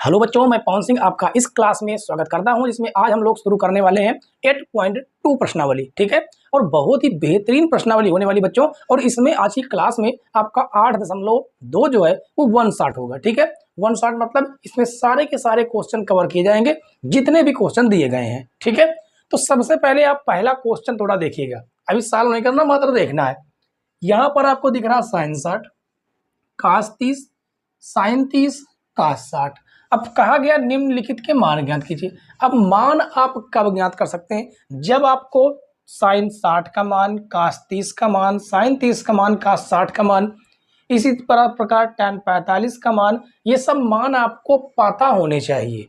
Hello बच्चों, मैं पवन सिंह आपका इस क्लास में स्वागत करता हूं, जिसमें आज हम लोग शुरू करने वाले हैं 8.2 प्रश्नावली। ठीक है, और बहुत ही बेहतरीन प्रश्नावली होने वाली बच्चों। और इसमें आज की क्लास में आपका 8.2 जो है वो 1 शॉट होगा। ठीक है, 1 शॉट मतलब इसमें सारे के सारे क्वेश्चन कवर किए जाएंगे जितने भी क्वेश्चन दिए गए हैं। ठीक है, तो सबसे पहले आप पहला क्वेश्चन थोड़ा देखिएगा, अभी सॉल्व नहीं करना, मात्र देखना है। यहाँ पर आपको दिख रहा sin 60, cos 30, sin 30, cos 60। अब कहा गया निम्नलिखित के मान ज्ञात कीजिए। अब मान आप कब ज्ञात कर सकते हैं? जब आपको sin 60 का मान, cos 30 का मान, sin 30 का मान, cos 60 का मान, इसी प्रकार tan 45 का मान, ये सब मान आपको पता होने चाहिए।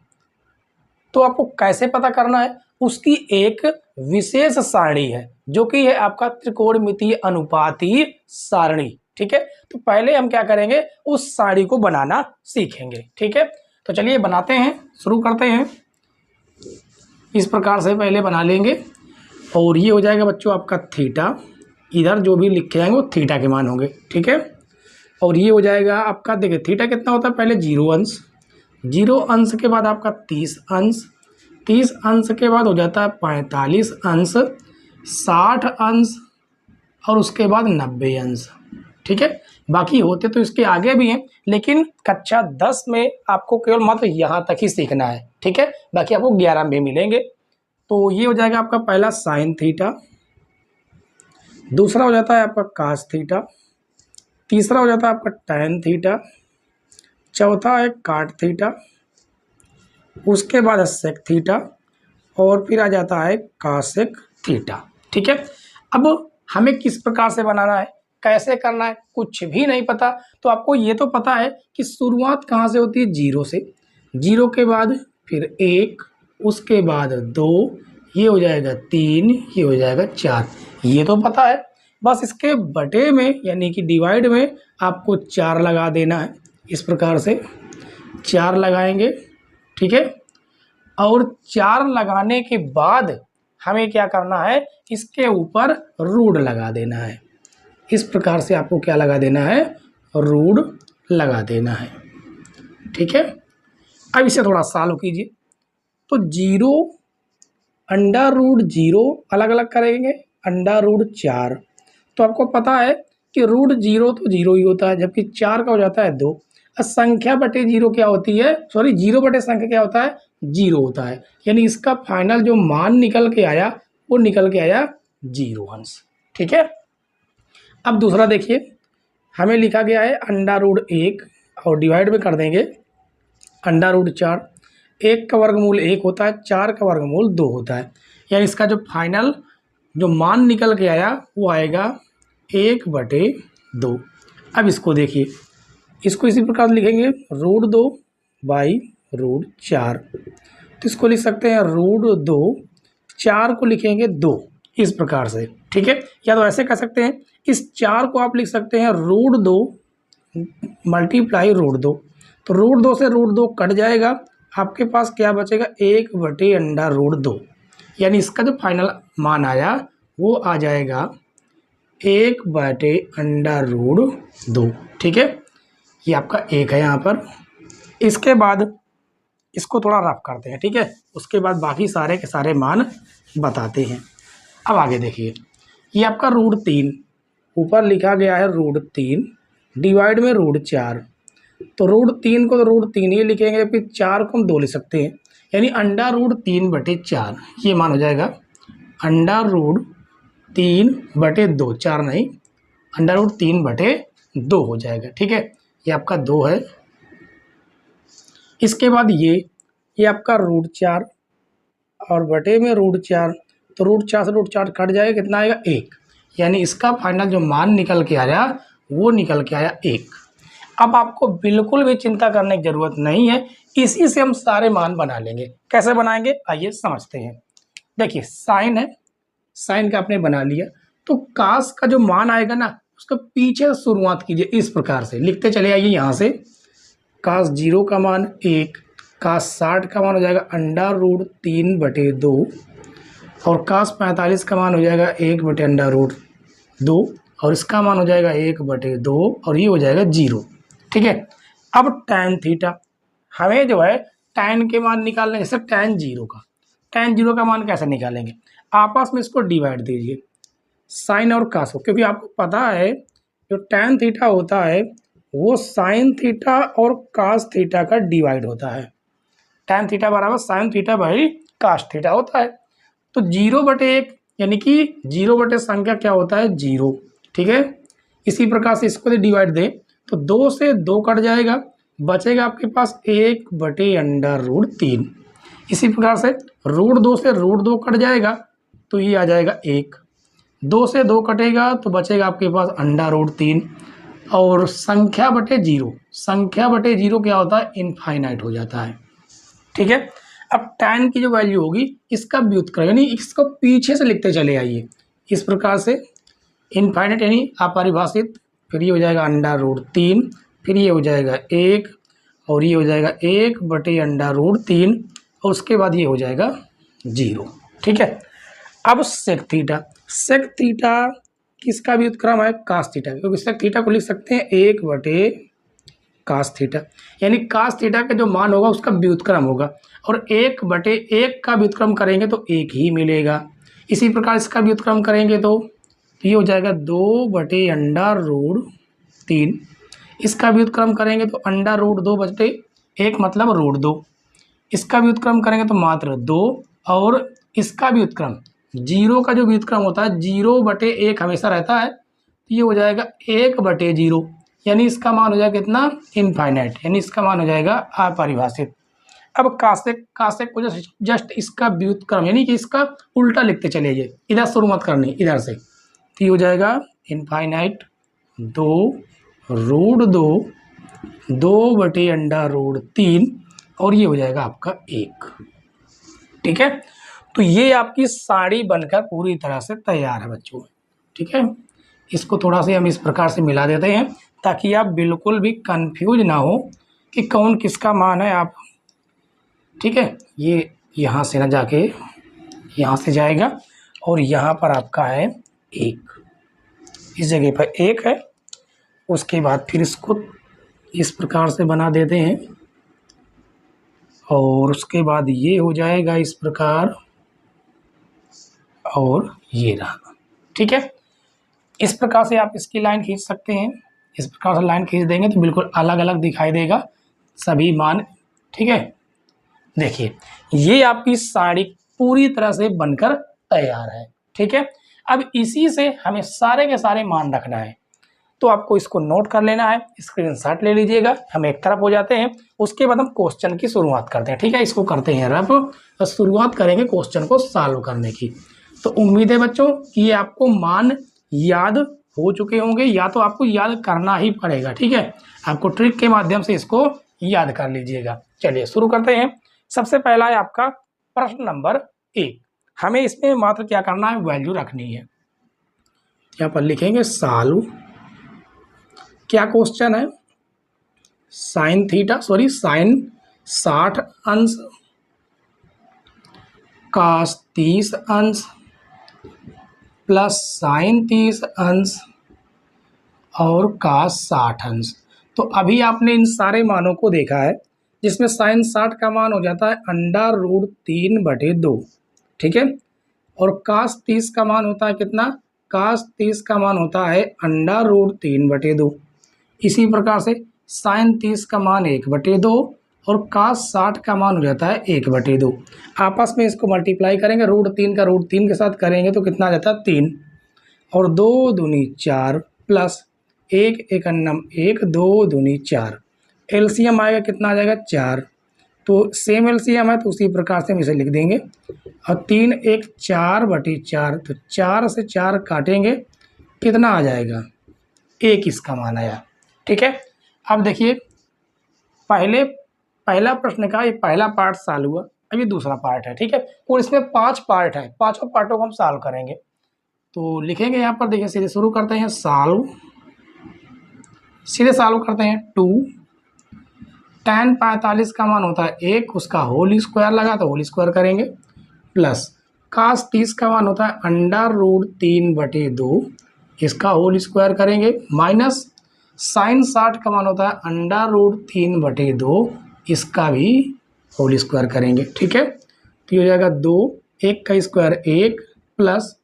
तो आपको कैसे पता करना है? उसकी एक विशेष सारणी है जो कि है आपका त्रिकोणमितीय अनुपाती सारणी। ठीक है, तो पहले हम क्या करेंगे, उस सारणी को बनाना सीखेंगे। ठीक है, तो चलिए बनाते हैं, शुरू करते हैं। इस प्रकार से पहले बना लेंगे और ये हो जाएगा बच्चों आपका थीटा, इधर जो भी लिखे जाएंगे वो थीटा के मान होंगे। ठीक है, और ये हो जाएगा आपका, देखिए थीटा कितना होता है, पहले 0 अंश, 0 अंश के बाद आपका 30 अंश, 30 अंश के बाद हो जाता है 45 अंश, 60 अंश और उसके बाद 90 अंश। ठीक है, बाकी होते तो इसके आगे भी हैं, लेकिन कक्षा 10 में आपको केवल मात्र यहाँ तक ही सीखना है। ठीक है, बाकी आपको 11 में मिलेंगे। तो ये हो जाएगा आपका पहला साइन थीटा, दूसरा हो जाता है आपका कास थीटा, तीसरा हो जाता है आपका टैन थीटा, चौथा है काट थीटा, उसके बाद है सेक थीटा और फिर आ जाता है कासेक थीटा। ठीक है, अब हमें किस प्रकार से बनाना है, कैसे करना है, कुछ भी नहीं पता। तो आपको ये तो पता है कि शुरुआत कहाँ से होती है, 0 से। 0 के बाद फिर 1, उसके बाद 2, ये हो जाएगा 3, ये हो जाएगा 4, ये तो पता है। बस इसके बटे में यानी कि डिवाइड में आपको 4 लगा देना है। इस प्रकार से 4 लगाएंगे। ठीक है, और 4 लगाने के बाद हमें क्या करना है, इसके ऊपर रूट लगा देना है। इस प्रकार से आपको क्या लगा देना है, रूट लगा देना है। ठीक है, अब इसे थोड़ा सॉल्व कीजिए। तो 0 अंडर रूट 0 अलग अलग करेंगे, अंडर रूट 4। तो आपको पता है कि रूट 0 तो 0 ही होता है, जबकि 4 का हो जाता है 2। संख्या बटे 0 क्या होती है, सॉरी 0 बटे संख्या क्या होता है, 0 होता है। यानी इसका फाइनल जो मान निकल के आया वो निकल के आया 0 अंश। ठीक है, अब दूसरा देखिए, हमें लिखा गया है अंडा रूट 1 और डिवाइड में कर देंगे अंडा रूट 4। 1 का वर्गमूल 1 होता है, 4 का वर्गमूल 2 होता है। यानी इसका जो फाइनल जो मान निकल के आया वो आएगा 1/2। अब इसको देखिए, इसको इसी प्रकार लिखेंगे रूट 2 बाई रूट 4। तो इसको लिख सकते हैं रूट 2, 4 को लिखेंगे 2, इस प्रकार से। ठीक है, या तो ऐसे कह सकते हैं, इस 4 को आप लिख सकते हैं रूट 2 मल्टीप्लाई रूट 2। तो रूट 2 से रूट 2 कट जाएगा, आपके पास क्या बचेगा, 1/√2। यानी इसका जो फाइनल मान आया वो आ जाएगा 1/√2। ठीक है, ये आपका 1 है यहाँ पर। इसके बाद इसको थोड़ा रफ करते हैं। ठीक है, उसके बाद बाकी सारे के सारे मान बताते हैं। अब आगे देखिए, ये आपका रूट 3, ऊपर लिखा गया है रूट 3 डिवाइड में रूट 4। तो रूट 3 को तो रूट 3 ही लिखेंगे, फिर 4 को हम 2 लिख सकते हैं। यानी अंडर रूट 3/4 ये मान हो जाएगा अंडर रूट 3/2, 4 नहीं, अंडर रूट 3/2 हो जाएगा। ठीक है, ये आपका 2 है। इसके बाद ये आपका रूट 4 और बटे में रूट 4। तो रूट 4 से रूट 4 कट जाएगा, कितना आएगा, 1। यानी इसका फाइनल जो मान निकल के आया वो निकल के आया 1। अब आपको बिल्कुल भी चिंता करने की ज़रूरत नहीं है, इसी से हम सारे मान बना लेंगे। कैसे बनाएंगे आइए समझते हैं। देखिए साइन है, साइन का आपने बना लिया, तो कास का जो मान आएगा ना उसका पीछे शुरुआत कीजिए। इस प्रकार से लिखते चले आइए, यहाँ से कास 0 का मान 1, कास 60 का मान हो जाएगा अंडर रूट 3/2 और कास 45 का मान हो जाएगा 1/√2 और इसका मान हो जाएगा 1/2 और ये हो जाएगा 0। ठीक है, अब टैन थीटा हमें जो है tan के मान निकालने, जैसे tan जीरो का मान कैसे निकालेंगे, आपस में इसको डिवाइड दीजिए साइन और कास को, क्योंकि आपको पता है जो tan थीटा होता है वो साइन थीटा और कास थीटा का डिवाइड होता है। tan थीटा बराबर sine theta by cos theta होता है। तो 0/1 यानी कि 0 संख्या क्या होता है 0, ठीक है। इसी प्रकार से इसको डिवाइड दें तो 2 से 2 कट जाएगा, बचेगा आपके पास 1/√3। इसी प्रकार से √2 से √2 कट जाएगा तो ये आ जाएगा 1, 2 से 2 कटेगा तो बचेगा आपके पास √3, और संख्या बटे जीरो क्या होता है इनफाइनाइट हो जाता है, ठीक है। अब tan की जो वैल्यू होगी इसका व्युत्क्रम यानी इसको पीछे से लिखते चले आइए इस प्रकार से, इनफाइनाइट यानी अपरिभाषित, फिर ये हो जाएगा √3, फिर ये हो जाएगा 1 और ये हो जाएगा 1/√3 और उसके बाद ये हो जाएगा 0, ठीक है। अब सेक थीटा किसका व्युत्क्रम है कास थीटा, क्योंकि सेक थीटा को लिख सकते हैं 1/कास थीटा, यानी कास थीटा का जो मान होगा उसका व्युत्क्रम होगा, और 1/1 का व्युत्क्रम करेंगे तो 1 ही मिलेगा। इसी प्रकार इसका व्युत्क्रम करेंगे तो ये हो जाएगा 2/√3, इसका व्युत्क्रम करेंगे तो √2/1 मतलब √2, इसका व्युत्क्रम करेंगे तो मात्र 2, और इसका व्युत्क्रम 0 का जो व्युत्क्रम होता है 0/1 हमेशा रहता है, तो ये हो जाएगा 1/0, यानी इसका मान हो जाएगा कितना इनफाइनाइट, यानी इसका मान हो जाएगा अपरिभाषित। अब कासेक को जस्ट इसका व्युत्क्रम यानी कि इसका उल्टा लिखते चले जाइए, इधर शुरू मत करनी, इधर से, तो ये हो जाएगा इनफाइनाइट 2√2 और ये हो जाएगा आपका 1, ठीक है। तो ये आपकी साड़ी बनकर पूरी तरह से तैयार है बच्चों, ठीक है। इसको थोड़ा सा हम इस प्रकार से मिला देते हैं ताकि आप बिल्कुल भी कंफ्यूज ना हो कि कौन किसका मान है आप, ठीक है। ये यहाँ से ना जाके यहाँ से जाएगा और यहाँ पर आपका है 1, इस जगह पर 1 है, उसके बाद फिर इसको इस प्रकार से बना देते हैं और उसके बाद ये हो जाएगा इस प्रकार और ये रहा, ठीक है। इस प्रकार से आप इसकी लाइन खींच सकते हैं, इस प्रकार से लाइन खींच देंगे तो बिल्कुल अलग अलग दिखाई देगा सभी मान, ठीक है। देखिए ये आपकी साड़ी पूरी तरह से बनकर तैयार है, ठीक है। अब इसी से हमें सारे के सारे मान रखना है, तो आपको इसको नोट कर लेना है, स्क्रीनशॉट ले लीजिएगा, हम एक तरफ हो जाते हैं, उसके बाद हम क्वेश्चन की शुरुआत करते हैं, ठीक है। इसको करते हैं रफ, तो शुरुआत करेंगे क्वेश्चन को सॉल्व करने की। तो उम्मीद है बच्चों कि ये आपको मान याद हो चुके होंगे, या तो आपको याद करना ही पड़ेगा, ठीक है। आपको ट्रिक के माध्यम से इसको याद कर लीजिएगा। चलिए शुरू करते हैं। सबसे पहला है आपका प्रश्न नंबर 1, हमें इसमें मात्र क्या करना है वैल्यू रखनी है। यहाँ पर लिखेंगे सॉल्व, क्या क्वेश्चन है, साइन 60 अंश कास 30 अंश प्लस साइन 30 अंश और कास 60 अंश। तो अभी आपने इन सारे मानों को देखा है, जिसमें साइन 60 का मान हो जाता है √3/2, ठीक है। और कास 30 का मान होता है कितना, कास 30 का मान होता है √3/2। इसी प्रकार से साइन 30 का मान 1/2 और कास 60 का मान हो जाता है 1/2। आपस में इसको मल्टीप्लाई करेंगे, √3 का √3 के साथ करेंगे तो कितना आ जाता है 3, और 2 दूनी 4 प्लस 1 एकन्नम 1, 2 दूनी 4, एलसीएम आएगा कितना आ जाएगा 4, तो सेम एलसीएम है तो उसी प्रकार से हम इसे लिख देंगे, और 3 1 4/4, तो 4 से 4 काटेंगे कितना आ जाएगा 1 इसका मान आया, ठीक है। अब देखिए पहला प्रश्न का ये पहला पार्ट सॉल्व हुआ, अभी दूसरा पार्ट है, ठीक है। और इसमें 5 पार्ट है, पांचों पार्टों को हम सॉल्व करेंगे। तो लिखेंगे यहाँ पर, देखिए सीधे शुरू करते हैं सॉल्व, सीधे सॉल्व करते हैं 2 tan 45 का मान होता है 1, उसका होल स्क्वायर लगा तो होल स्क्वायर करेंगे, प्लस कास 30 का मान होता है √3/2, इसका होल स्क्वायर करेंगे, माइनस साइन 60 का मान होता है √3/2, इसका भी होल स्क्वायर करेंगे। ठीक है, तो ये हो जाएगा 2, 1 का स्क्वायर 1 प्लस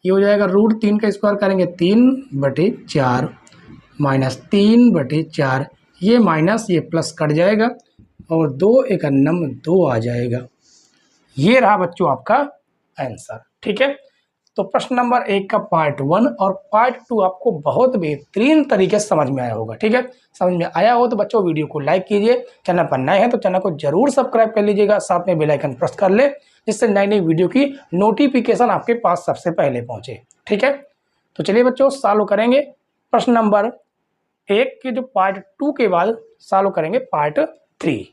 ये हो जाएगा √3 का स्क्वायर करेंगे 3/4 माइनस 3/4, ये माइनस ये प्लस कट जाएगा और 2 एकन्नम 2 आ जाएगा। ये रहा बच्चों आपका आंसर। ठीक है, तो प्रश्न नंबर 1 का पार्ट 1 और पार्ट 2 आपको बहुत बेहतरीन तरीके से समझ में आया होगा। ठीक है, समझ में आया हो तो बच्चों वीडियो को लाइक कीजिए, चैनल पर नए हैं तो चैनल को जरूर सब्सक्राइब कर लीजिएगा, साथ में बेल आइकन प्रेस कर ले जिससे नई नई वीडियो की नोटिफिकेशन आपके पास सबसे पहले पहुंचे। ठीक है, तो चलिए बच्चों सॉल्व करेंगे प्रश्न नंबर 1 के जो पार्ट 2 के बाद सॉल्व करेंगे पार्ट 3।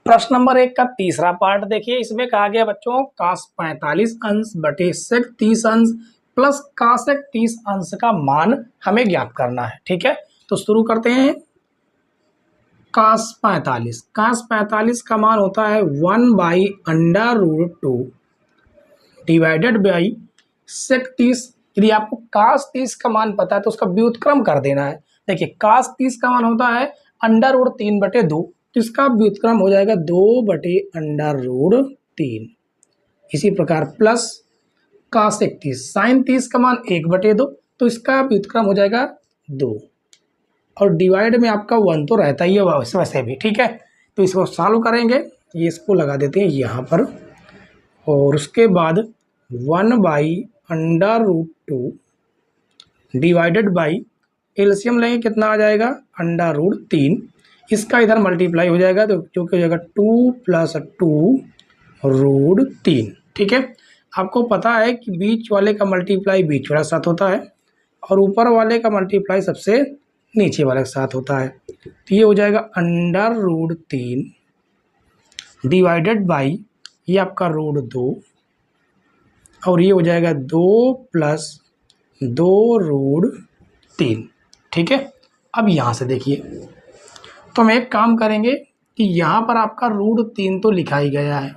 प्रश्न नंबर 1 का तीसरा पार्ट देखिए, इसमें कहा गया बच्चों cos 45 अंश बटे sec 30 अंश प्लस cosec 30 अंश का मान हमें ज्ञात करना है। ठीक है, तो शुरू करते हैं। cos 45 का मान होता है 1/√2 डिवाइडेड बाई sec 30। यदि आपको cos 30 का मान पता है तो उसका व्युत्क्रम कर देना है। देखिए cos 30 का मान होता है √3/2, तो इसका व्युत्क्रम हो जाएगा 2/√3। इसी प्रकार प्लस cosec 30, sin 30 का मान 1/2, तो इसका व्युत्क्रम हो जाएगा 2 और डिवाइड में आपका 1 तो रहता ही है वैसे भी। ठीक है, तो इसको सॉल्व करेंगे, ये इसको लगा देते हैं यहाँ पर और उसके बाद 1/√2 डिवाइडेड बाई एलसीएम लेंगे, कितना आ जाएगा √3, इसका इधर मल्टीप्लाई हो जाएगा तो जो कि हो जाएगा 2 + 2√3। ठीक है, आपको पता है कि बीच वाले का मल्टीप्लाई बीच वाले के साथ होता है और ऊपर वाले का मल्टीप्लाई सबसे नीचे वाले के साथ होता है। तो ये हो जाएगा √3 डिवाइडेड बाई ये आपका √2 और ये हो जाएगा 2 + 2√3। ठीक है, अब यहाँ से देखिए, तो हम एक काम करेंगे कि यहाँ पर आपका √3 तो लिखा ही गया है,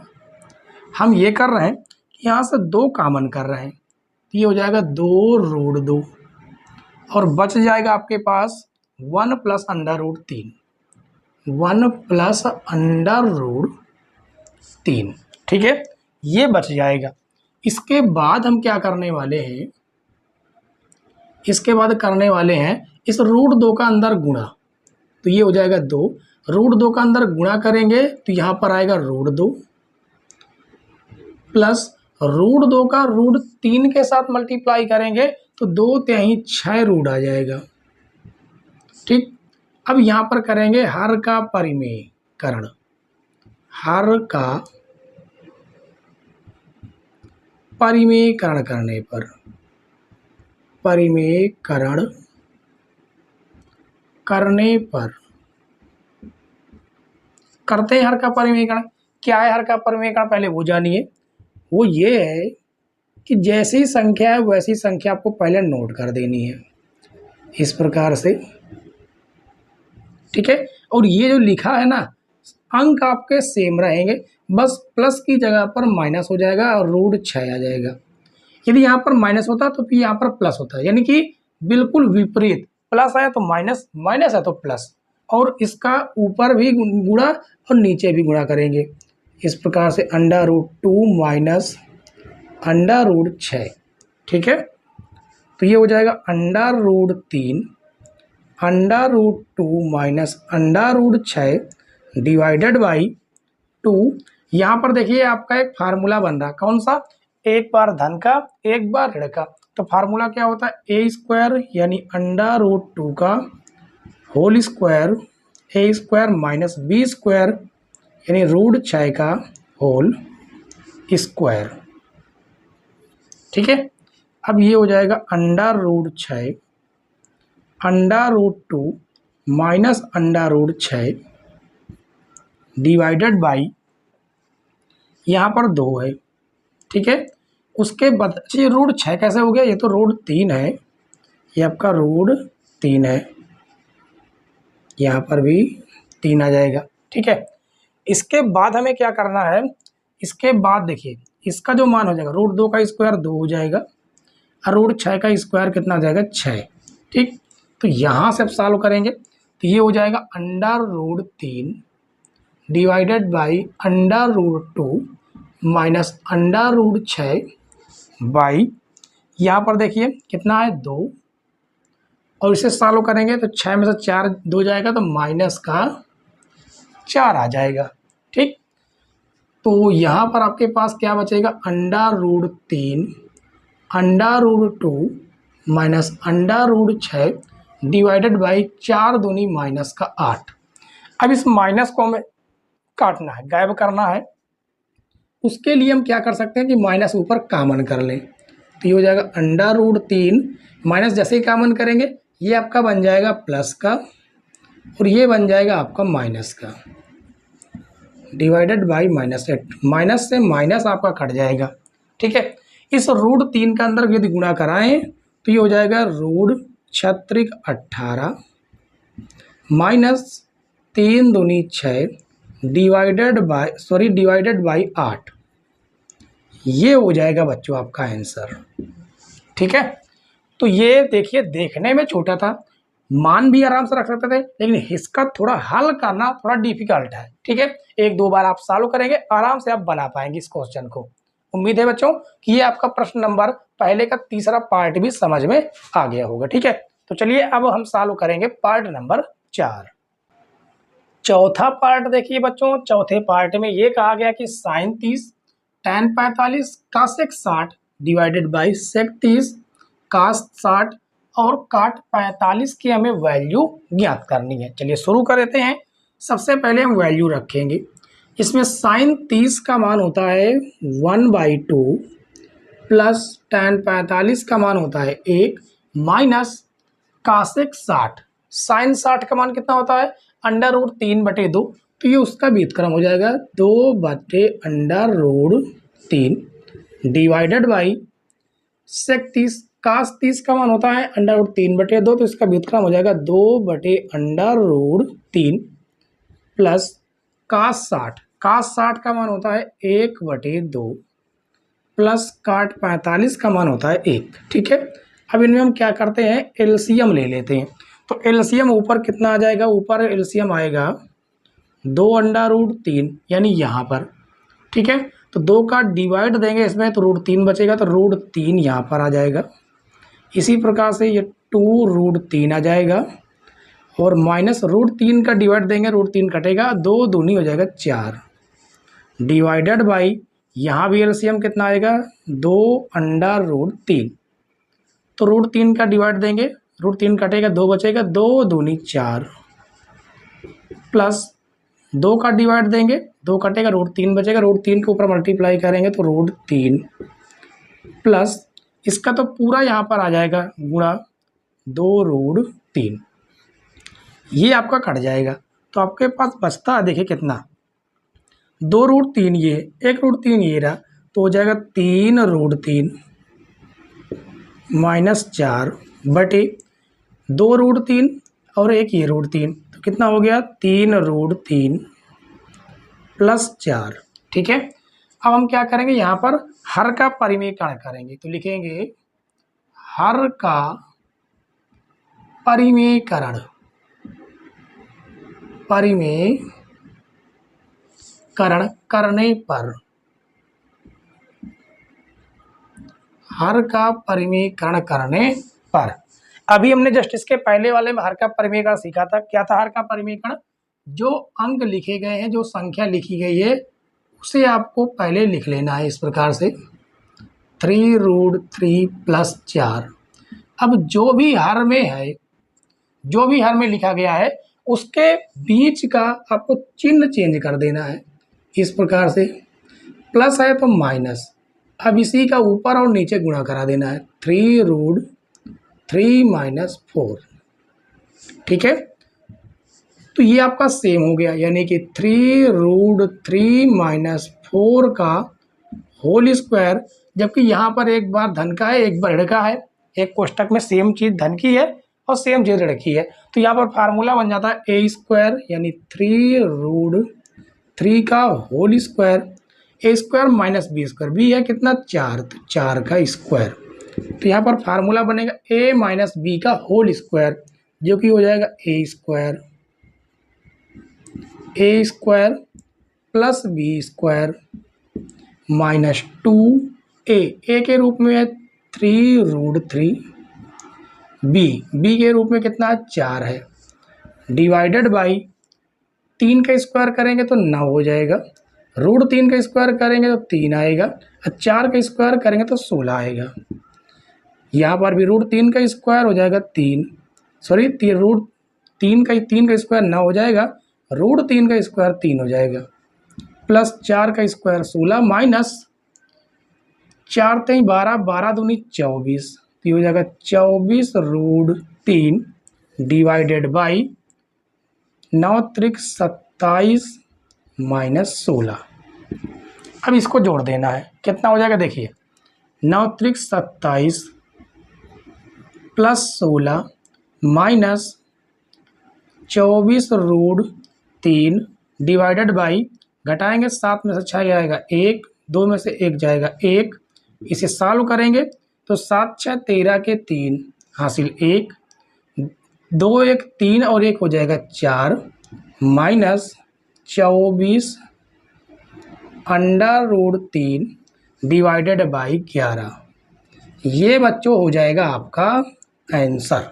हम ये कर रहे हैं कि यहाँ से 2 कॉमन कर रहे हैं, तो ये हो जाएगा 2√2 और बच जाएगा आपके पास 1 + √3, 1 + √3। ठीक है, ये बच जाएगा। इसके बाद हम क्या करने वाले हैं, इसके बाद करने वाले हैं इस √2 का अंदर गुणा, तो ये हो जाएगा 2, √2 का अंदर गुणा करेंगे तो यहाँ पर आएगा √2 प्लस √2 का √3 के साथ मल्टीप्लाई करेंगे तो 2 तिहाई 6 रूट आ जाएगा। ठीक, अब यहाँ पर करेंगे हर का परिमेयकरण, हर का परिमेयकरण करने पर, परिमेयकरण करने पर करते हैं हर का परिमेयकरण। क्या है हर का परिमेयकरण, पहले वो जानिए। वो ये है कि जैसी संख्या है वैसी संख्या आपको पहले नोट कर देनी है इस प्रकार से। ठीक है, और ये जो लिखा है ना, अंक आपके सेम रहेंगे, बस प्लस की जगह पर माइनस हो जाएगा और √6 आ जाएगा। यदि यहाँ पर माइनस होता तो फिर यहाँ पर प्लस होता है, यानी कि बिल्कुल विपरीत, प्लस आया तो माइनस, माइनस है तो प्लस, और इसका ऊपर भी गुणा और नीचे भी गुणा करेंगे इस प्रकार से √2 माइनस √6। ठीक है, तो ये हो जाएगा √3 √2 माइनस √6 डिवाइडेड बाई 2। यहाँ पर देखिए आपका एक फार्मूला बन रहा, कौन सा, एक बार धन का एक बार ऋण का, तो फार्मूला क्या होता है a² यानी √2 का whole square, a² minus b² यानी √6 का होल स्क्वायर। ठीक है, अब ये हो जाएगा √6 √2 माइनस √6 डिवाइडेड बाई यहाँ पर 2 है। ठीक है, उसके बाद ये √6 कैसे हो गया, ये तो √3 है, ये आपका √3 है, यहाँ पर भी 3 आ जाएगा। ठीक है, इसके बाद हमें क्या करना है, इसके बाद देखिए इसका जो मान हो जाएगा √2 का स्क्वायर 2 हो जाएगा और √6 का स्क्वायर कितना आ जाएगा 6। ठीक, तो यहाँ से अब सॉल्व करेंगे तो ये हो जाएगा √3 डिवाइडेड बाई √2 माइनस √6 बाई, यहाँ पर देखिए कितना है 2, और इसे सॉल्व करेंगे तो 6 में से 4 2 जाएगा तो माइनस का 4 आ जाएगा। ठीक, तो यहाँ पर आपके पास क्या बचेगा, √3 √2 माइनस √6 डिवाइडेड बाई 4 दूनी माइनस का 8। अब इस माइनस को हमें काटना है, गायब करना है। उसके लिए हम क्या कर सकते हैं कि माइनस ऊपर कॉमन कर लें, तो ये हो जाएगा √3 माइनस जैसे ही कॉमन करेंगे ये आपका बन जाएगा प्लस का, और ये बन जाएगा आपका माइनस का, डिवाइडेड बाई -8। माइनस से माइनस आपका कट जाएगा। ठीक है, इस √3 का अंदर यदि गुणा कराएं तो ये हो जाएगा √18 माइनस 3 दूनी 6 डिवाइडेड बाई 8। ये हो जाएगा बच्चों आपका आंसर। ठीक है, तो ये देखिए देखने में छोटा था, मान भी आराम से रख सकते थे, लेकिन इसका थोड़ा हल करना थोड़ा डिफिकल्ट है। ठीक है, 1-2 बार आप सॉल्व करेंगे आराम से आप बना पाएंगे इस क्वेश्चन को। उम्मीद है बच्चों कि ये आपका प्रश्न नंबर पहले का तीसरा पार्ट भी समझ में आ गया होगा। ठीक है, तो चलिए अब हम सॉल्व करेंगे पार्ट नंबर 4। चौथा पार्ट देखिए बच्चों, चौथे पार्ट में ये कहा गया कि sin 30 tan 45 cosec 60 divided by sec 30 cos 60 और काट 45 की हमें वैल्यू ज्ञात करनी है। चलिए शुरू कर देते हैं। सबसे पहले हम वैल्यू रखेंगे। इसमें sin 30 का मान होता है 1/2 प्लस tan 45 का मान होता है 1 माइनस cosec 60। sin 60 का मान कितना होता है, √3/2, तो ये उसका व्युत्क्रम हो जाएगा 2/√3 डिवाइडेड बाई sec 30। cos 30 का मान होता है √3/2, तो इसका व्युत्क्रम हो जाएगा 2/√3 प्लस cos 60। cos 60 का मान होता है 1/2 प्लस काट 45 का मान होता है 1। ठीक है, अब इनमें हम क्या करते हैं, एलसीएम ले लेते हैं। तो एलसीएम ऊपर कितना आ जाएगा, ऊपर एलसीएम आएगा 2/√3 यानी यहाँ पर। ठीक है, तो 2 का डिवाइड देंगे इसमें तो √3 बचेगा, तो √3 यहाँ पर आ जाएगा। इसी प्रकार से ये 2√3 आ जाएगा, और माइनस √3 का डिवाइड देंगे, √3 कटेगा, 2 दूनी हो जाएगा 4 डिवाइडेड बाई, यहाँ भी एलसीएम कितना आएगा 2/√3, तो √3 का डिवाइड देंगे, √3 कटेगा, 2 बचेगा, 2 दूनी 4 प्लस 2 का डिवाइड देंगे, 2 कटेगा, √3 बचेगा, √3 के ऊपर मल्टीप्लाई करेंगे तो √3 प्लस इसका तो पूरा यहाँ पर आ जाएगा गुणा 2√3, ये आपका कट जाएगा। तो आपके पास बचता है देखिए कितना, 2√3 ये, 1√3 ये रहा, तो हो जाएगा 3√3 माइनस 4 बटे 2√3 और एक ये √3, तो कितना हो गया 3√3 प्लस 4। ठीक है, अब हम क्या करेंगे, यहाँ पर हर का परिमेयकरण करेंगे, तो लिखेंगे हर का परिमेयकरण करने पर, हर का परिमेयकरण करने पर। अभी हमने जस्ट इसके पहले वाले में हर का परिमेयकरण सीखा था। क्या था हर का परिमेयकरण, जो अंक लिखे गए हैं, जो संख्या लिखी गई है उसे आपको पहले लिख लेना है इस प्रकार से 3√3 प्लस 4। अब जो भी हर में है, जो भी हर में लिखा गया है उसके बीच का आपको चिन्ह चेंज कर देना है इस प्रकार से, प्लस है तो माइनस, अब इसी का ऊपर और नीचे गुणा करा देना है 3√3 माइनस 4। ठीक है, तो ये आपका सेम हो गया, यानी कि 3√3 माइनस 4 का होल स्क्वायर, जबकि यहाँ पर एक बार धन का है एक बार ऋण का है, एक कोष्टक में सेम चीज़ धन की है और सेम चीज़ ऋण की है, तो यहाँ पर फार्मूला बन जाता है a² यानी 3√3 का whole square, a² minus b², b है कितना 4, तो 4 का स्क्वायर, तो यहाँ पर फार्मूला बनेगा a माइनस b का होल स्क्वायर, जो कि हो जाएगा a² plus B square minus 2a के रूप में है 3√3, बी के रूप में कितना 4 है, डिवाइडेड बाई 3 का स्क्वायर करेंगे तो 9 हो जाएगा, √3 का स्क्वायर करेंगे तो 3 आएगा, और 4 का स्क्वायर करेंगे तो 16 आएगा। यहाँ पर भी √3 का स्क्वायर हो जाएगा 3, सॉरी √3 का स्क्वायर 9 हो जाएगा, √3 का स्क्वायर 3 हो जाएगा, प्लस 4 का स्क्वायर 16 माइनस 4 3 12, 12 दूनी 24, तो ये हो जाएगा 24√3 डिवाइडेड बाई 9 त्रिक 27 माइनस 16। अब इसको जोड़ देना है, कितना हो जाएगा देखिए, 9 त्रिक 27 प्लस 16 माइनस 24√3 डिवाइडेड बाई, घटाएंगे 7 में से 6 आएगा 1, 2 में से 1 जाएगा 1, इसे सॉल्व करेंगे तो 7 6 13 के 3 हासिल 1, 2 1 3 और 1 हो जाएगा 4 माइनस 24√3 डिवाइडेड बाई 11। ये बच्चों हो जाएगा आपका आंसर।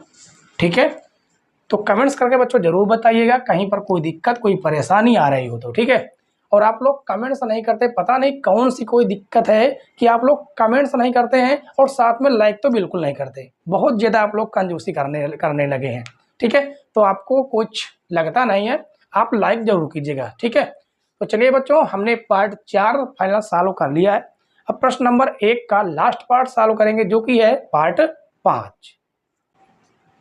ठीक है, तो कमेंट्स करके बच्चों ज़रूर बताइएगा कहीं पर कोई दिक्कत कोई परेशानी आ रही हो तो। ठीक है, और आप लोग कमेंट्स नहीं करते, पता नहीं कौन सी कोई दिक्कत है कि आप लोग कमेंट्स नहीं करते हैं और साथ में लाइक तो बिल्कुल नहीं करते, बहुत ज़्यादा आप लोग कंजूसी करने लगे हैं। ठीक है, तो आपको कुछ लगता नहीं है, आप लाइक जरूर कीजिएगा। ठीक है, तो चलिए बच्चों, हमने पार्ट 4 फाइनल सॉल्व कर लिया है। अब प्रश्न नंबर 1 का लास्ट पार्ट सॉल्व करेंगे जो कि है पार्ट 5।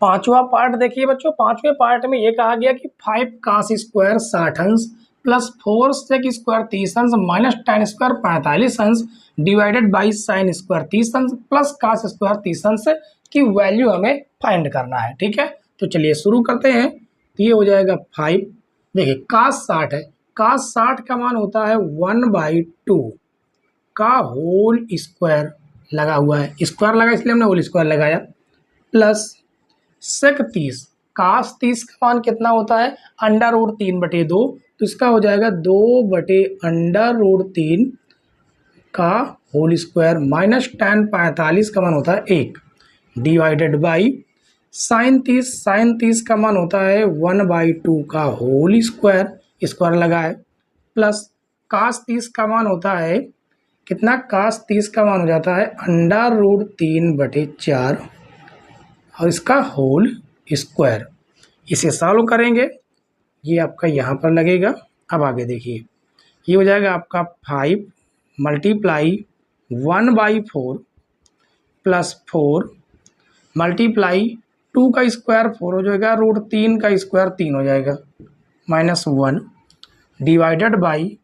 पांचवा पार्ट देखिए बच्चों, पांचवें पार्ट में ये कहा गया कि 5 cos स्क्वायर 60 अंश प्लस 4 sec स्क्वायर 30 अंश माइनस tan स्क्वायर 45 अंश डिवाइडेड बाई sin स्क्वायर 30 अंश प्लस cos स्क्वायर 30 अंश की वैल्यू हमें फाइंड करना है। ठीक है, तो चलिए शुरू करते हैं। तो ये हो जाएगा 5, देखिए cos 60 है, cos 60 का मान होता है 1/2 का होल स्क्वायर लगा हुआ है, स्क्वायर लगा इसलिए हमने होल स्क्वायर लगाया, प्लस sec 30, cos 30 का मान कितना होता है √3/2, तो इसका हो जाएगा 2/√3 का होल स्क्वायर माइनस tan 45 का मान होता है 1 डिवाइडेड बाई sin 30 का मान होता है 1/2 का होल स्क्वायर, स्क्वायर लगा है, प्लस cos 30 का मान होता है कितना, cos 30 का मान हो जाता है √3/4 और इसका होल स्क्वायर। इसे सॉल्व करेंगे, ये आपका यहाँ पर लगेगा। अब आगे देखिए, ये हो जाएगा आपका 5 मल्टीप्लाई 1/4 प्लस 4 मल्टीप्लाई 2 का स्क्वायर 4 हो जाएगा, √3 का स्क्वायर 3 हो जाएगा, माइनस 1 डिवाइडेड बाई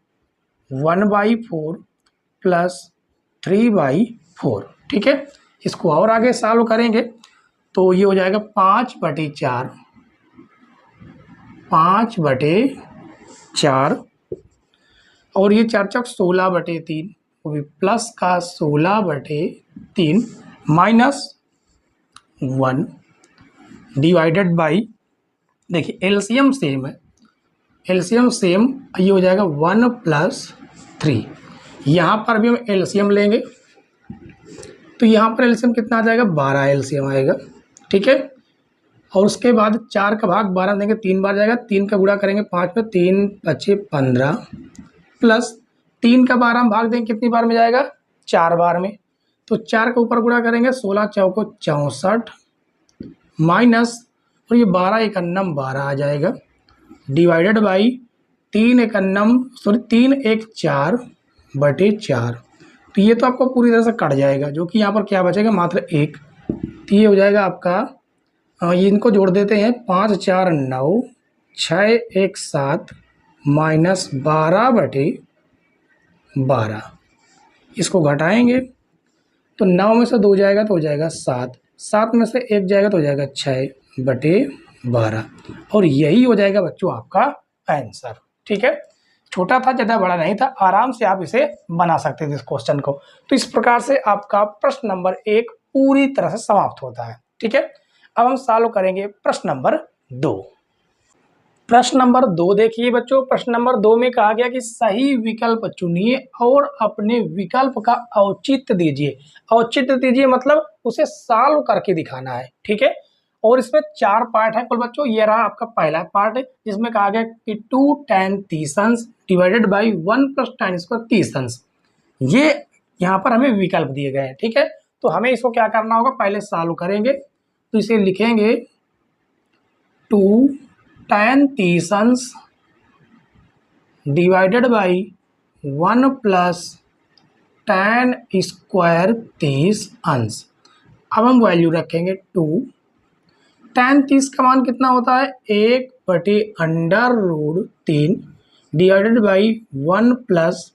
1/4 प्लस 3/4। ठीक है, इसको और आगे सॉल्व करेंगे तो ये हो जाएगा 5/4 और ये 4 चौक 16/3, वो भी प्लस का 16/3 माइनस 1 डिवाइडेड बाई, देखिए एलसीएम सेम है, एलसीएम सेम, ये हो जाएगा 1 + 3। यहाँ पर भी हम एलसीएम लेंगे तो यहाँ पर एलसीएम कितना आ जाएगा, 12 एलसीएम आएगा। ठीक है, और उसके बाद 4 का भाग 12 देंगे 3 बार जाएगा, 3 का गुणा करेंगे 5 में, 3 × 5 = 15 प्लस 3 का 12 हम भाग देंगे कितनी बार में जाएगा, 4 बार में, तो 4 के ऊपर गुणा करेंगे 16 चौको 64 माइनस, और ये 12 × 1 = 12 आ जाएगा, डिवाइडेड बाई 3 × 1 = 4/4। तो ये तो आपको पूरी तरह से कट जाएगा, जो कि यहाँ पर क्या बचेगा, मात्र 1। तो ये हो जाएगा आपका, ये इनको जोड़ देते हैं, 5 4 9 6 1 7 माइनस 12/12। इसको घटाएंगे तो 9 में से 2 जाएगा तो हो जाएगा 7, 7 में से 1 जाएगा तो हो जाएगा 6/12, और यही हो जाएगा बच्चों आपका आंसर। ठीक है, छोटा था, ज़्यादा बड़ा नहीं था, आराम से आप इसे बना सकते थे इस क्वेश्चन को। तो इस प्रकार से आपका प्रश्न नंबर 1 पूरी तरह से समाप्त होता है। ठीक है, अब हम सॉल्व करेंगे प्रश्न नंबर 2। प्रश्न नंबर 2 देखिए बच्चों। प्रश्न नंबर 2 में कहा गया कि सही विकल्प चुनिए और अपने विकल्प का औचित्य दीजिए। औचित्य दीजिए मतलब उसे सॉल्व करके दिखाना है, ठीक है। और इसमें 4 पार्ट है कुल बच्चों। ये रहा आपका पहला पार्ट जिसमें कहा गया कि 2 tan 30 अंश डिवाइडेड बाई 1 + tan स्क्वायर 30 अंश। ये यहाँ पर हमें विकल्प दिए गए हैं, ठीक है। तो हमें इसको क्या करना होगा, पहले सॉल्व करेंगे। तो इसे लिखेंगे 2 tan 30 अंश डिवाइडेड बाई 1 + tan स्क्वायर 30 अंश। अब हम वैल्यू रखेंगे 2। tan 30 का मान कितना होता है, 1/√3 डिवाइडेड बाई 1 +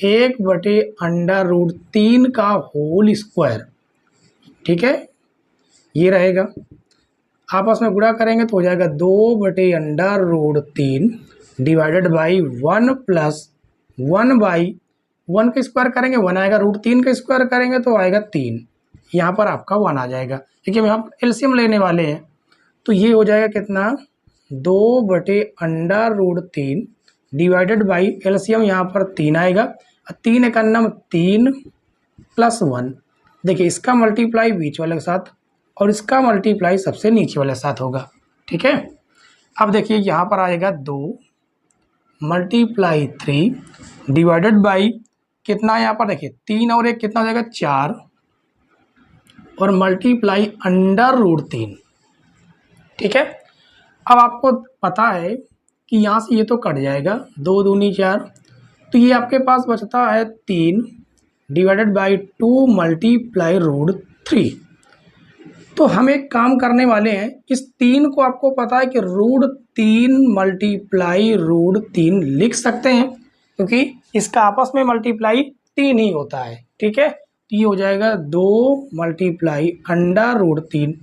1/√3 का होल स्क्वायर, ठीक है। ये रहेगा, आपस में गुणा करेंगे तो हो जाएगा 2/√3 डिवाइडेड बाई 1 + 1/1 का स्क्वायर करेंगे 1 आएगा, √3 का स्क्वायर करेंगे तो आएगा 3। यहाँ पर आपका 1 आ जाएगा, ठीक है। हम एलसीएम लेने वाले हैं तो ये हो जाएगा कितना, 2/√3 डिवाइडेड बाई एलसीएम यहाँ पर 3 आएगा, 3 एकन्नम 3 + 1। देखिए इसका मल्टीप्लाई बीच वाले के साथ और इसका मल्टीप्लाई सबसे नीचे वाले साथ होगा, ठीक है। अब देखिए यहाँ पर आएगा 2 × 3 डिवाइडेड बाई कितना, यहाँ पर देखिए 3 और 1 कितना हो जाएगा 4 और मल्टीप्लाई √3, ठीक है। अब आपको पता है कि यहाँ से ये तो कट जाएगा, 2 दूनी 4, तो ये आपके पास बचता है 3 डिवाइडेड बाई 2 मल्टीप्लाई √3। तो हम एक काम करने वाले हैं, इस 3 को आपको पता है कि √3 मल्टीप्लाई √3 लिख सकते हैं क्योंकि इसका आपस में मल्टीप्लाई 3 ही होता है, ठीक है। तो ये हो जाएगा 2 मल्टीप्लाई √3,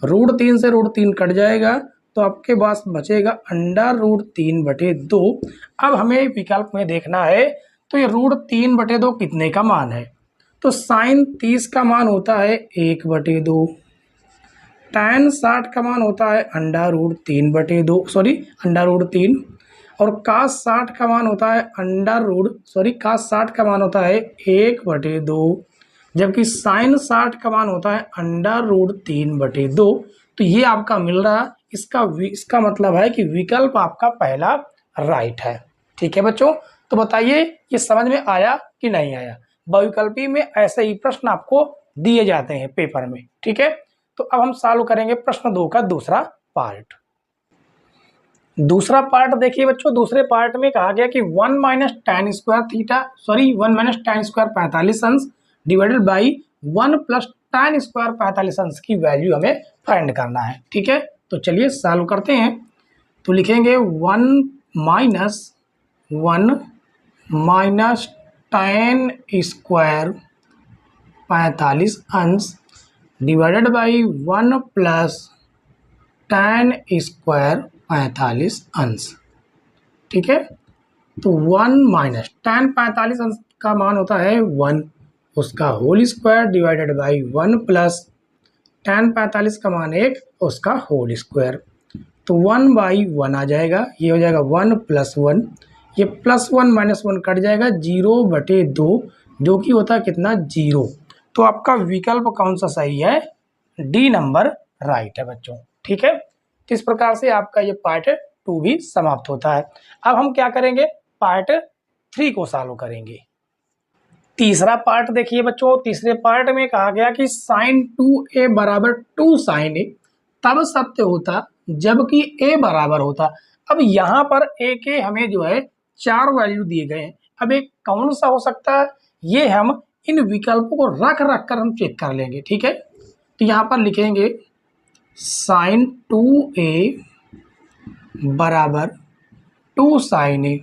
√3 से √3 कट जाएगा तो आपके पास बचेगा √3/2। अब हमें विकल्प में देखना है तो ये √3/2 कितने का मान है, तो sin 30 का मान होता है 1/2, tan 60 का मान होता है √3/2 √3 और cos 60 का मान होता है cos 60 का मान होता है 1/2, जबकि sin 60 का मान होता है √3/2। तो ये आपका मिल रहा, इसका मतलब है कि विकल्प आपका पहला राइट है, ठीक है बच्चों। तो बताइए ये समझ में आया कि नहीं आया। बहुविकल्पी में ऐसे ही प्रश्न आपको दिए जाते हैं पेपर में, ठीक है। तो अब हम सॉल्व करेंगे प्रश्न 2 का दूसरा पार्ट। दूसरा पार्ट देखिए बच्चों, दूसरे पार्ट में कहा गया कि 1 - tan स्क्वायर 45 अंश डिवाइडेड बाई 1 + tan स्क्वायर 45 अंश की वैल्यू हमें फाइंड करना है, ठीक है। तो चलिए सॉल्व करते हैं। तो लिखेंगे 1 - tan स्क्वायर 45 अंश डिवाइडेड बाई 1 + tan स्क्वायर 45 अंश, ठीक है। तो 1 - tan 45 अंश का मान होता है 1, उसका whole square divided by 1 + tan 45 का मान 1, उसका होल स्क्वायर। तो 1/1 आ जाएगा, ये हो जाएगा 1 + 1, ये +1 - 1 कट जाएगा 0/2, जो कि होता है कितना 0। तो आपका विकल्प कौन सा सही है, डी नंबर राइट है बच्चों, ठीक है। तो इस प्रकार से आपका ये पार्ट 2 भी समाप्त होता है। अब हम क्या करेंगे, पार्ट 3 को सॉल्व करेंगे। तीसरा पार्ट देखिए बच्चों, तीसरे पार्ट में कहा गया कि sin 2a = 2 sin a तब सत्य होता जबकि a बराबर होता। अब यहाँ पर a के हमें जो है 4 वैल्यू दिए गए हैं। अब एक कौन सा हो सकता है, ये हम इन विकल्पों को रख कर हम चेक कर लेंगे, ठीक है। तो यहाँ पर लिखेंगे sin 2a = 2 sin a।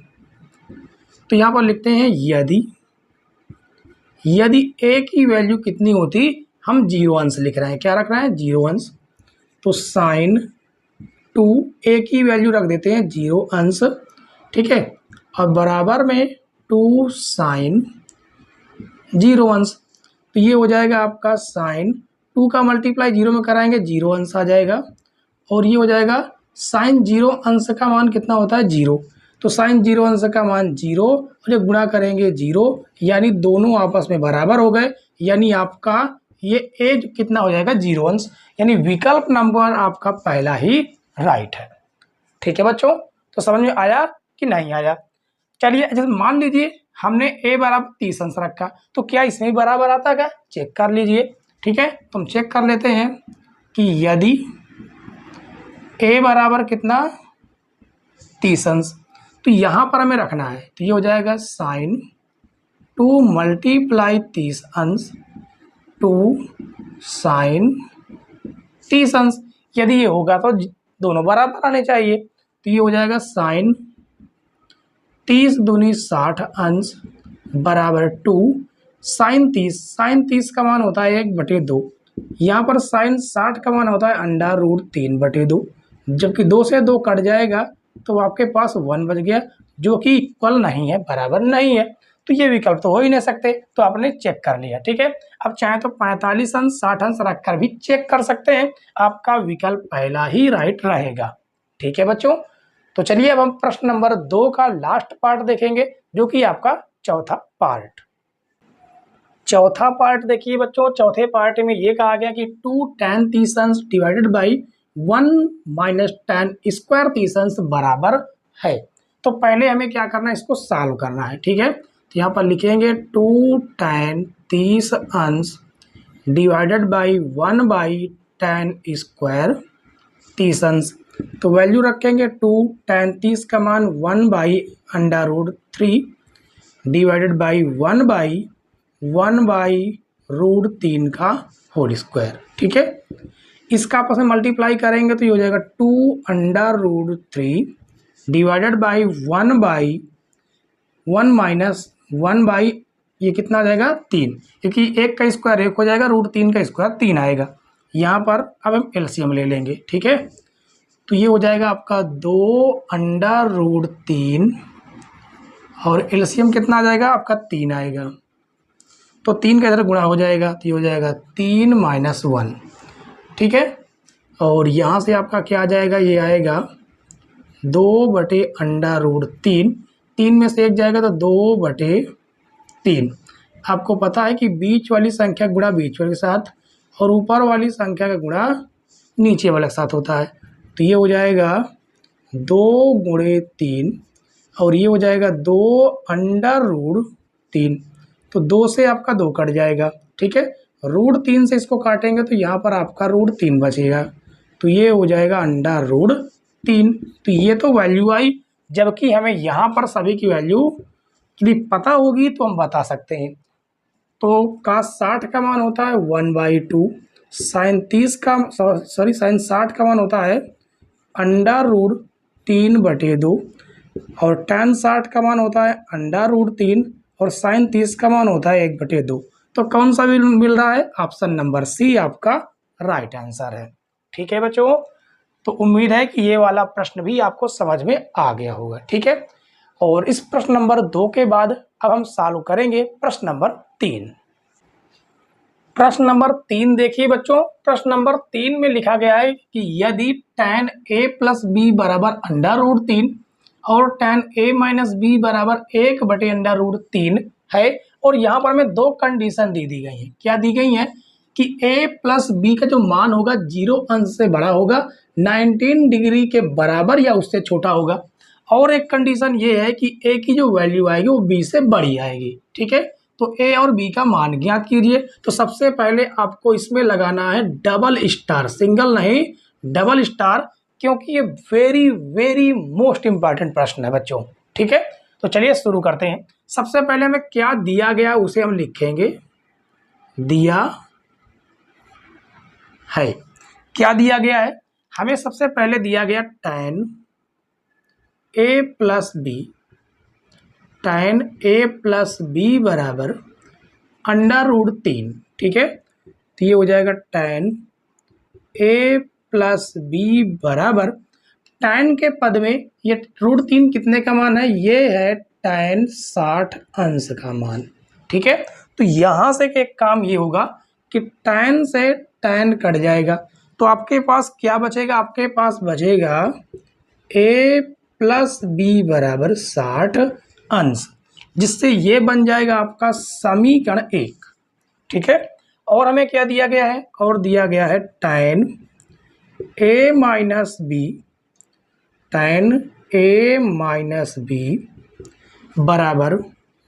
तो यहाँ पर लिखते हैं यदि a की वैल्यू कितनी होती, हम 0 अंश लिख रहे हैं, क्या रख रहे हैं 0 अंश। तो sin 2 a की वैल्यू रख देते हैं 0 अंश, ठीक है। और बराबर में 2 sin 0 अंश। तो ये हो जाएगा आपका sin 2 का मल्टीप्लाई 0 में कराएंगे 0 अंश आ जाएगा और ये हो जाएगा साइन 0 अंश का मान कितना होता है 0, तो साइन 0 अंश का मान 0 और ये गुणा करेंगे 0, यानी दोनों आपस में बराबर हो गए, यानी आपका ये एज कितना हो जाएगा 0 अंश, यानी विकल्प नंबर आपका पहला ही राइट है। ठीक है बच्चों, तो समझ में आया कि नहीं आया? चलिए जैसे मान लीजिए हमने a बराबर 30 अंश रखा, तो क्या इसमें भी बराबर आता है क्या, चेक कर लीजिए। ठीक है, तो हम चेक कर लेते हैं कि यदि a बराबर कितना 30 अंश, तो यहाँ पर हमें रखना है, तो ये हो जाएगा साइन 2 मल्टीप्लाई 30 अंश 2 साइन 30 अंश। यदि ये होगा तो दोनों बराबर आने चाहिए, तो ये हो जाएगा साइन 30 दूनी 60 अंश बराबर 2 साइन 30 का मान होता है 1/2, यहाँ पर साइन 60 का मान होता है अंडर रूट 3/2, जबकि 2 से 2 कट जाएगा तो आपके पास 1 बच गया, जो कि इक्वल नहीं है, बराबर नहीं है, तो ये विकल्प तो हो ही नहीं सकते, तो आपने चेक कर लिया। ठीक है, अब चाहे तो 45 अंश 60 अंश रखकर भी चेक कर सकते हैं, आपका विकल्प पहला ही राइट रहेगा। ठीक है बच्चों, तो चलिए अब हम प्रश्न नंबर 2 का लास्ट पार्ट देखेंगे, जो कि आपका चौथा पार्ट। चौथा पार्ट देखिए बच्चों, चौथे पार्ट में ये कहा गया कि 2 tan 30 अंश divided by 1 minus tan square 30 अंश बराबर है। तो पहले हमें क्या करना है, इसको सॉल्व करना है। ठीक है, तो यहाँ पर लिखेंगे 2 tan 30 अंश divided by 1 by tan square 30 अंश, तो वैल्यू रखेंगे 2 tan 30 का मान 1 by under root 3 divided by 1 by root 3 का होल स्क्वायर। ठीक है, इसका आपस में मल्टीप्लाई करेंगे तो ये हो जाएगा 2 under root 3 divided by 1 minus 1 by ये कितना आ जाएगा 3, क्योंकि 1 का स्क्वायर 1 हो जाएगा, रूट 3 का स्क्वायर 3 आएगा। यहाँ पर अब हम एलसीएम ले लेंगे। ठीक है, तो ये हो जाएगा आपका 2 अंडर रूट 3 और एलसीएम कितना आ जाएगा आपका 3 आएगा, तो 3 का इधर गुणा हो जाएगा, तो ये हो जाएगा 3 माइनस 1। ठीक है, और यहाँ से आपका क्या आ जाएगा, ये आएगा 2 अंडर रूट 3, 3 में से 1 जाएगा तो 2/3। आपको पता है कि बीच वाली संख्या गुणा बीच वाले के साथ और ऊपर वाली संख्या का गुणा नीचे वाले के साथ होता है, तो ये हो जाएगा 2 गुणे 3 और ये हो जाएगा 2 अंडर रूट 3, तो 2 से आपका 2 कट जाएगा। ठीक है, रूट 3 से इसको काटेंगे तो यहाँ पर आपका रूट 3 बचेगा, तो ये हो जाएगा अंडर रूट 3। तो ये तो वैल्यू आई, जबकि हमें यहाँ पर सभी की वैल्यू यदि पता होगी तो हम बता सकते हैं। तो cos 60 का मान होता है 1/2, साइन 60 का मान होता है अंडर रूट 3/2 और tan 60 का मान होता है अंडर रूट 3 और साइन 30 का मान होता है 1/2। तो कौन सा मिल रहा है, ऑप्शन नंबर सी आपका राइट आंसर है। ठीक है बच्चों, तो उम्मीद है कि ये वाला प्रश्न भी आपको समझ में आ गया होगा। ठीक है, और इस प्रश्न नंबर 2 के बाद अब हम सॉल्व करेंगे प्रश्न नंबर 3। प्रश्न नंबर 3 देखिए बच्चों, प्रश्न नंबर 3 में लिखा गया है कि यदि tan a प्लस बी बराबर अंडर रूट 3 और tan a माइनस बी बराबर 1/√3 है, और यहाँ पर हमें 2 कंडीशन दी गई है। क्या दी गई है कि a प्लस बी का जो मान होगा 0 अंश से बड़ा होगा, 19 डिग्री के बराबर या उससे छोटा होगा, और एक कंडीशन ये है कि a की जो वैल्यू आएगी वो b से बड़ी आएगी। ठीक है, तो a और b का मान ज्ञात कीजिए। तो सबसे पहले आपको इसमें लगाना है डबल स्टार, सिंगल नहीं डबल स्टार, क्योंकि ये वेरी वेरी मोस्ट इंपॉर्टेंट प्रश्न है बच्चों। ठीक है, तो चलिए शुरू करते हैं। सबसे पहले हमें क्या दिया गया उसे हम लिखेंगे, दिया है। क्या दिया गया है, हमें सबसे पहले दिया गया tan a plus b, tan a plus b बराबर अंडर रूट 3। ठीक है, तो ये हो जाएगा tan a प्लस बी बराबर, tan के पद में ये रूट 3 कितने का मान है, ये है tan 60 अंश का मान। ठीक है, तो यहाँ से एक काम ये होगा कि tan से tan कट जाएगा, तो आपके पास क्या बचेगा, आपके पास बचेगा a प्लस बी बराबर 60 अंश, जिससे ये बन जाएगा आपका समीकरण 1। ठीक है, और हमें क्या दिया गया है, और दिया गया है tan a minus b, tan a minus b बराबर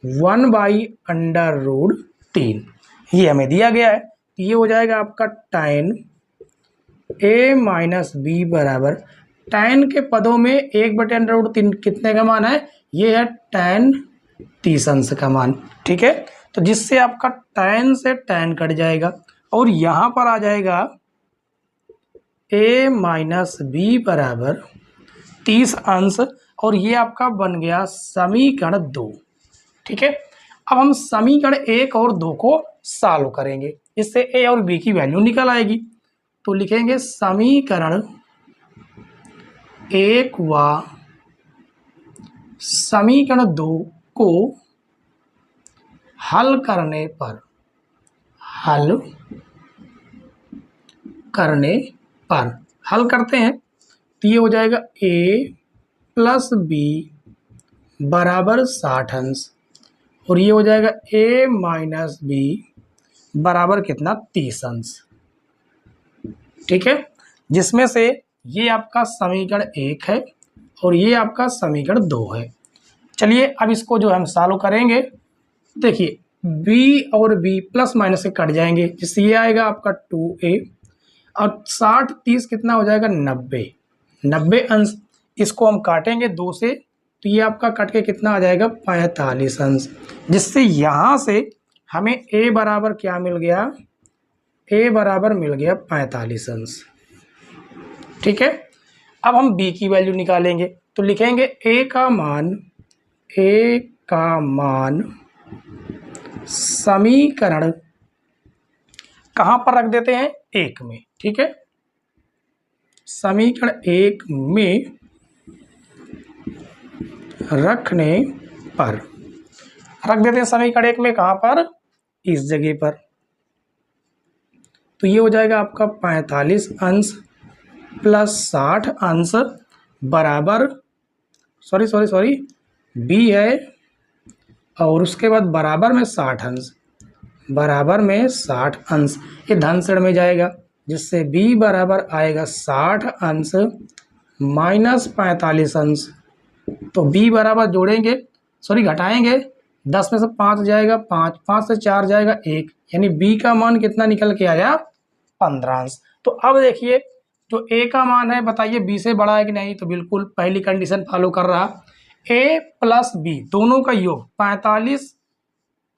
1/√3, ये हमें दिया गया है। तो ये हो जाएगा आपका tan a माइनस बी बराबर, tan के पदों में 1/√3 कितने का मान है, ये है tan 30 अंश का मान। ठीक है, तो जिससे आपका tan से tan कट जाएगा और यहाँ पर आ जाएगा a माइनस बी बराबर 30 अंश, और ये आपका बन गया समीकरण 2। ठीक है, अब हम समीकरण 1 और 2 को सॉल्व करेंगे, इससे a और b की वैल्यू निकल आएगी। तो लिखेंगे समीकरण 1 व समीकरण 2 को हल करने पर हल करते हैं तो ये हो जाएगा a प्लस बी बराबर 60 अंश, और ये हो जाएगा a माइनस बी बराबर कितना, 30 अंश। ठीक है, जिसमें से ये आपका समीकरण 1 है और ये आपका समीकरण 2 है। चलिए अब इसको जो हम सॉल्व करेंगे, देखिए b और b प्लस माइनस से कट जाएंगे, जिससे ये आएगा आपका 2a, और 60 30 कितना हो जाएगा, 90 अंश। इसको हम काटेंगे 2 से, तो ये आपका कट के कितना आ जाएगा, 45 अंश, जिससे यहाँ से हमें a बराबर क्या मिल गया, a बराबर मिल गया 45 अंश। ठीक है, अब हम b की वैल्यू निकालेंगे, तो लिखेंगे a का मान समीकरण कहाँ पर रख देते हैं, 1 में। ठीक है, समीकरण 1 में रखने पर रख देते हैं, समीकरण 1 में कहाँ पर, इस जगह पर। तो ये हो जाएगा आपका 45 अंश प्लस 60 अंश बराबर, सॉरी b है, और उसके बाद बराबर में 60 अंश, ये धन श्रेणी में जाएगा, जिससे b बराबर आएगा 60 अंश माइनस 45 अंश। तो b बराबर जोड़ेंगे, घटाएंगे, 10 में से 5 जाएगा 5, 5 से 4 जाएगा 1, यानी b का मान कितना निकल के आया, 15 अंश। तो अब देखिए जो a का मान है, बताइए b से बड़ा है कि नहीं, तो बिल्कुल पहली कंडीशन फॉलो कर रहा। a प्लस b दोनों का योग 45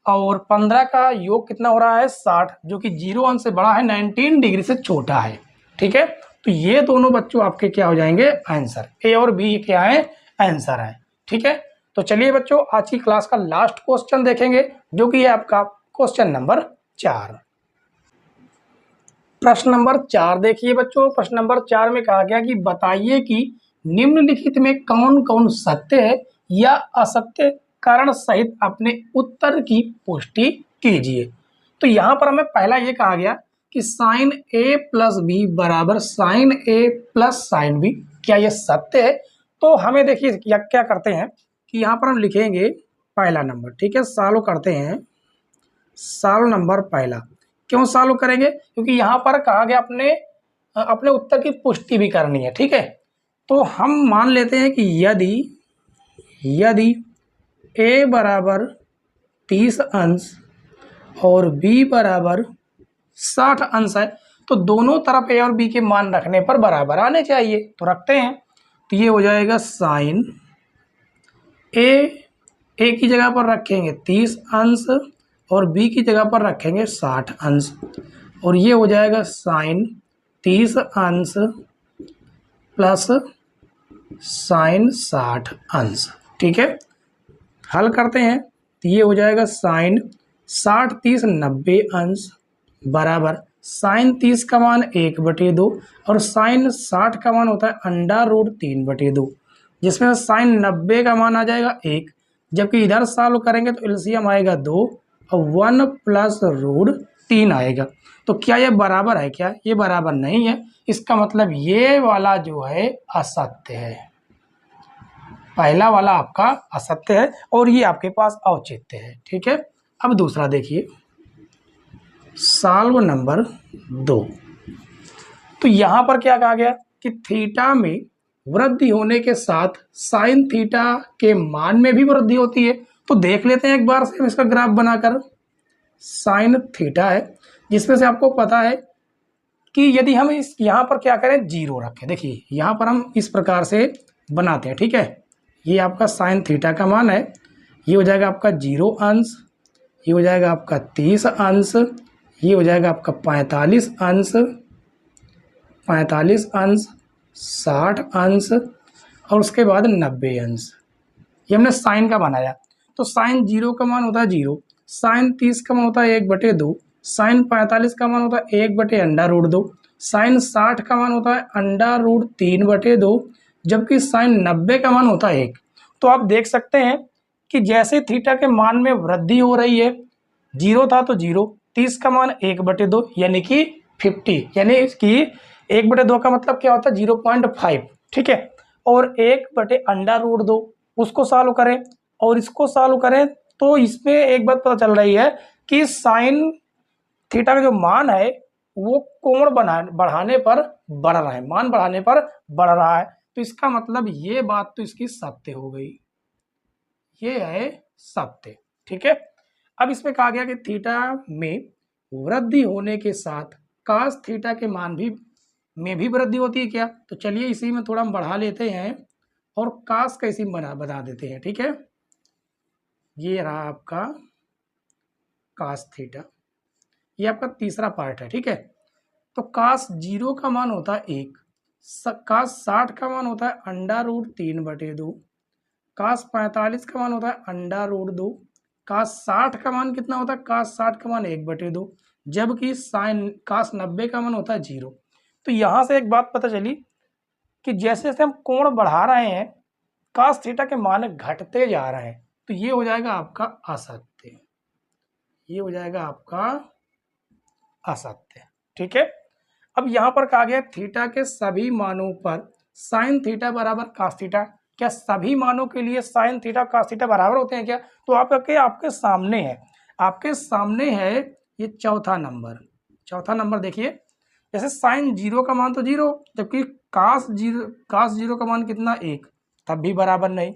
और 15 का योग कितना हो रहा है, 60, जो कि 0 अंश से बड़ा है, 19 डिग्री से छोटा है। ठीक है, तो ये दोनों बच्चों आपके क्या हो जाएंगे, आंसर। a और b क्या है, आंसर है। ठीक है, तो चलिए बच्चों आज की क्लास का लास्ट क्वेश्चन देखेंगे, जो कि है आपका क्वेश्चन नंबर 4। प्रश्न नंबर 4 देखिए बच्चों, प्रश्न नंबर 4 में कहा गया कि बताइए कि निम्नलिखित में कौन कौन सत्य है या असत्य कारण सहित अपने उत्तर की पुष्टि कीजिए। तो यहाँ पर हमें पहला ये कहा गया कि साइन a प्लस बी बराबर sine a plus sine b, क्या ये सत्य है। तो हमें देखिए क्या करते हैं कि यहाँ पर हम लिखेंगे पहला नंबर। ठीक है, सॉल्व करते हैं, सॉल्व नंबर पहला। क्यों सॉल्व करेंगे, क्योंकि यहाँ पर कहा गया अपने उत्तर की पुष्टि भी करनी है। ठीक है, तो हम मान लेते हैं कि यदि a बराबर 30 अंश और b बराबर 60 अंश है, तो दोनों तरफ a और b के मान रखने पर बराबर आने चाहिए। तो रखते हैं, तो ये हो जाएगा साइन a की जगह पर रखेंगे 30 अंश और b की जगह पर रखेंगे 60 अंश, और ये हो जाएगा साइन 30 अंश प्लस साइन 60 अंश। ठीक है, हल करते हैं, तो ये हो जाएगा साइन 60 30 90 अंश बराबर साइन 30 का मान 1/2 और साइन 60 का मान होता है √3/2, जिसमें साइन 90 का मान आ जाएगा 1, जबकि इधर सॉल्व करेंगे तो एलसीएम आएगा 2 और 1 प्लस √3। 3 आएगा। तो क्या ये बराबर है? क्या ये बराबर नहीं है? इसका मतलब ये वाला जो है असत्य है, पहला वाला आपका असत्य है और ये आपके पास औचित्य है। ठीक है, अब दूसरा देखिए, सॉल्व नंबर 2। तो यहां पर क्या कहा गया कि थीटा में वृद्धि होने के साथ साइन थीटा के मान में भी वृद्धि होती है। तो देख लेते हैं एक बार से इसका ग्राफ बनाकर। साइन थीटा है जिसमें से आपको पता है कि यदि हम इस यहाँ पर क्या करें, 0 रखें। देखिए यहाँ पर हम इस प्रकार से बनाते हैं। ठीक है, ये आपका साइन थीटा का मान है, ये हो जाएगा आपका 0 अंश, ये हो जाएगा आपका 30 अंश, ये हो जाएगा आपका 45 अंश, 45 अंश, 60 अंश और उसके बाद 90 अंश। ये हमने साइन का बनाया। तो साइन 0 का मान होता है 0, साइन 30 का मान होता है 1/2, साइन 45 का मान होता है 1/√2, साइन 60 का मान होता है √3/2, जबकि साइन 90 का मान होता है 1। तो आप देख सकते हैं कि जैसे थीटा के मान में वृद्धि हो रही है, 0 था तो 0, 30 का मान 1/2 यानी कि 50, यानी कि 1/2 का मतलब क्या होता है 0.5। ठीक है, और 1/√2 उसको सॉल्व करें और इसको सॉल्व करें तो इसमें एक बात पता चल रही है कि साइन थीटा का जो मान है वो कोण बढ़ाने पर बढ़ रहा है, मान बढ़ाने पर बढ़ रहा है। तो इसका मतलब ये बात तो इसकी सत्य हो गई, ये है सत्य। ठीक है, अब इसमें कहा गया कि थीटा में वृद्धि होने के साथ कास थीटा के मान में भी वृद्धि होती है क्या? तो चलिए इसी में थोड़ा हम बढ़ा लेते हैं और कास का इसी बता देते हैं। ठीक है, ये रहा आपका कास थीटा, ये आपका तीसरा पार्ट है। ठीक है, तो कास 0 का मान होता है 1, कास 60 का मान होता है √3/2, कास 45 का मान होता है √2, कास 60 का मान कितना होता है? कास 60 का मान 1/2, जबकि साइन कास 90 का मान होता है 0। तो यहाँ से एक बात पता चली कि जैसे जैसे हम कोण बढ़ा रहे हैं कास थीटा के मान घटते जा रहे हैं। तो ये हो जाएगा आपका असत्य, ये हो जाएगा आपका असत्य। ठीक है, अब यहाँ पर कहा गया थीटा के सभी मानों पर साइन थीटा बराबर कास थीटा। क्या सभी मानों के लिए साइन थीटा कास थीटा बराबर होते हैं क्या? तो आपके सामने है, आपके सामने है ये चौथा नंबर। चौथा नंबर देखिए, जैसे साइन 0 का मान तो 0, जबकि कास 0 का मान कितना 1, तब भी बराबर नहीं।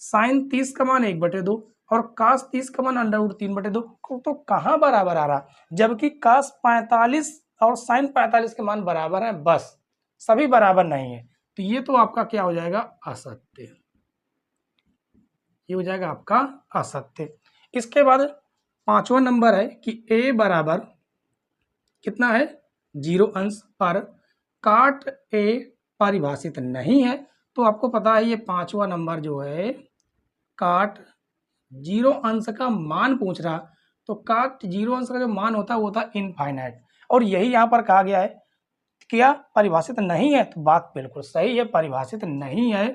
साइन 30 का मान 1/2 और कास 30 का मान √3/2, तो कहाँ बराबर आ रहा? जबकि कास 45 और साइन 45 के मान बराबर हैं, बस सभी बराबर नहीं है। तो ये तो आपका क्या हो जाएगा? असत्य, ये हो जाएगा आपका असत्य। इसके बाद 5वां नंबर है कि a बराबर कितना है 0 अंश पर काट a परिभाषित नहीं है। तो आपको पता है ये 5वां नंबर जो है काट 0 अंश का मान पूछ रहा, तो काट 0 अंश का जो मान होता है वो होता है इनफाइनाइट, और यही यहाँ पर कहा गया है क्या परिभाषित नहीं है? तो बात बिल्कुल सही है, परिभाषित नहीं है।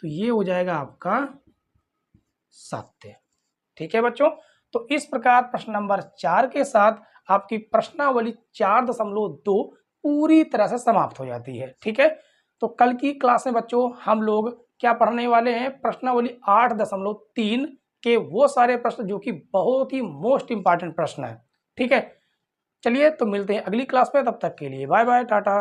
तो ये हो जाएगा आपका सत्य। ठीक है बच्चों, तो इस प्रकार प्रश्न नंबर 4 के साथ आपकी प्रश्नावली 4.2 पूरी तरह से समाप्त हो जाती है। ठीक है, तो कल की क्लास में बच्चों हम लोग क्या पढ़ने वाले हैं? प्रश्नावली 8.3 के वो सारे प्रश्न जो कि बहुत ही मोस्ट इंपॉर्टेंट प्रश्न है। ठीक है, चलिए तो मिलते हैं अगली क्लास में, तब तक के लिए बाय बाय, टाटा।